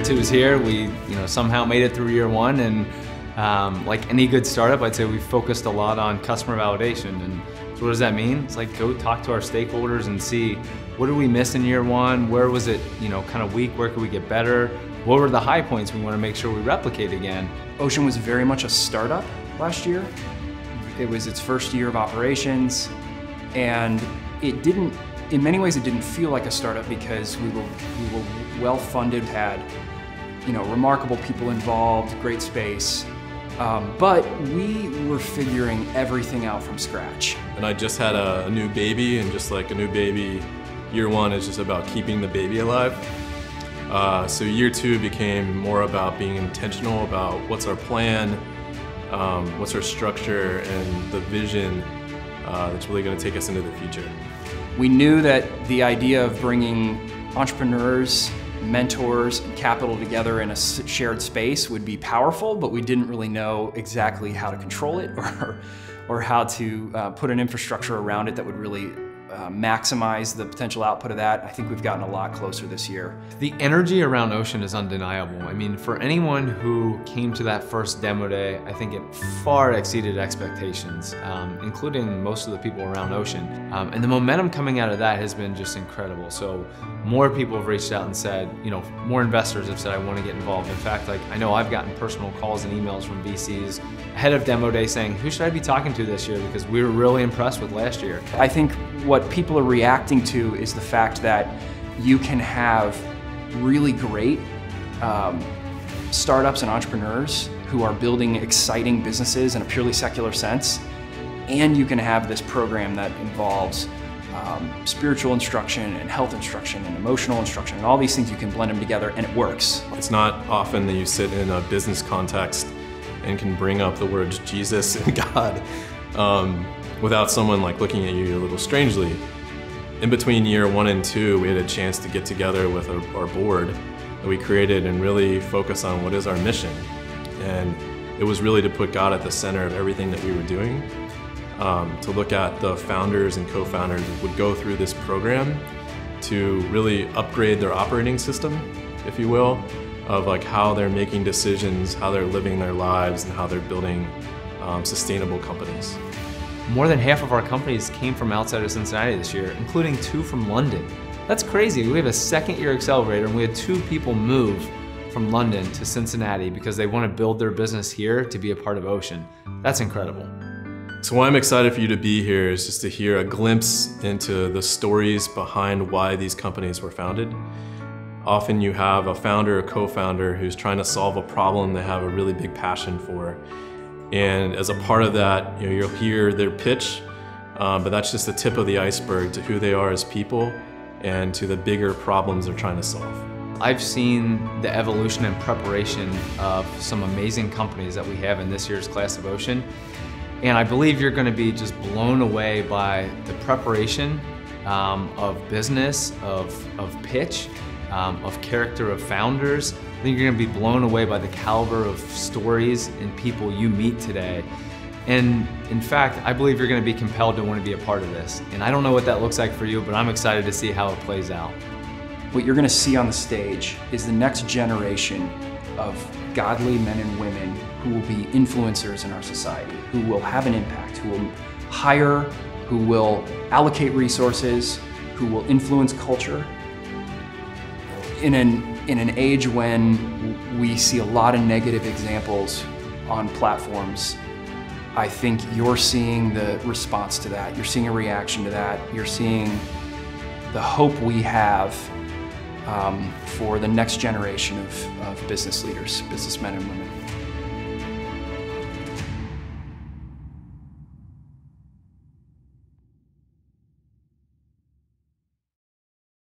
year two is here. We somehow made it through year one, and like any good startup, I'd say we focused a lot on customer validation. And so what does that mean? It's like go talk to our stakeholders and see what did we miss in year one, where was it kind of weak, where could we get better, what were the high points we want to make sure we replicate again. Ocean was very much a startup last year. It was its first year of operations, and in many ways it didn't feel like a startup because we were well funded, had remarkable people involved, great space, but we were figuring everything out from scratch. And I just had a new baby, and just like a new baby, year one is just about keeping the baby alive. So year two became more about being intentional about what's our plan, what's our structure, and the vision that's really going to take us into the future. We knew that the idea of bringing entrepreneurs, mentors, and capital together in a shared space would be powerful, but we didn't really know exactly how to control it or how to put an infrastructure around it that would really maximize the potential output of that. I think we've gotten a lot closer this year. The energy around Ocean is undeniable. I mean, for anyone who came to that first demo day, I think it far exceeded expectations, including most of the people around Ocean. And the momentum coming out of that has been just incredible. So more people have reached out and said, more investors have said, I want to get involved. In fact, I know I've gotten personal calls and emails from VCs ahead of demo day saying, who should I be talking to this year? Because we were really impressed with last year. I think what people are reacting to is the fact that you can have really great startups and entrepreneurs who are building exciting businesses in a purely secular sense, and you can have this program that involves spiritual instruction and health instruction and emotional instruction, and all these things. You can blend them together and it works. It's not often that you sit in a business context and can bring up the words Jesus and God without someone looking at you a little strangely. In between year one and two, we had a chance to get together with our board that we created and really focus on what is our mission. And it was really to put God at the center of everything that we were doing, to look at the founders and co-founders that would go through this program to really upgrade their operating system, if you will, of how they're making decisions, how they're living their lives, and how they're building sustainable companies. More than half of our companies came from outside of Cincinnati this year, including 2 from London. That's crazy. We have a second-year accelerator, and we had 2 people move from London to Cincinnati because they want to build their business here to be a part of Ocean. That's incredible. So why I'm excited for you to be here is just to hear a glimpse into the stories behind why these companies were founded. Often you have a founder or co-founder who's trying to solve a problem they have a really big passion for. And as a part of that, you'll hear their pitch, but that's just the tip of the iceberg to who they are as people and to the bigger problems they're trying to solve. I've seen the evolution and preparation of some amazing companies that we have in this year's class of Ocean. And I believe you're going to be just blown away by the preparation of business, of pitch, of character of founders. I think you're going to be blown away by the caliber of stories and people you meet today. And in fact, I believe you're going to be compelled to want to be a part of this. And I don't know what that looks like for you, but I'm excited to see how it plays out. What you're going to see on the stage is the next generation of godly men and women who will be influencers in our society, who will have an impact, who will hire, who will allocate resources, who will influence culture. In an age when we see a lot of negative examples on platforms, I think you're seeing the response to that. You're seeing a reaction to that. You're seeing the hope we have for the next generation of business leaders, businessmen and women.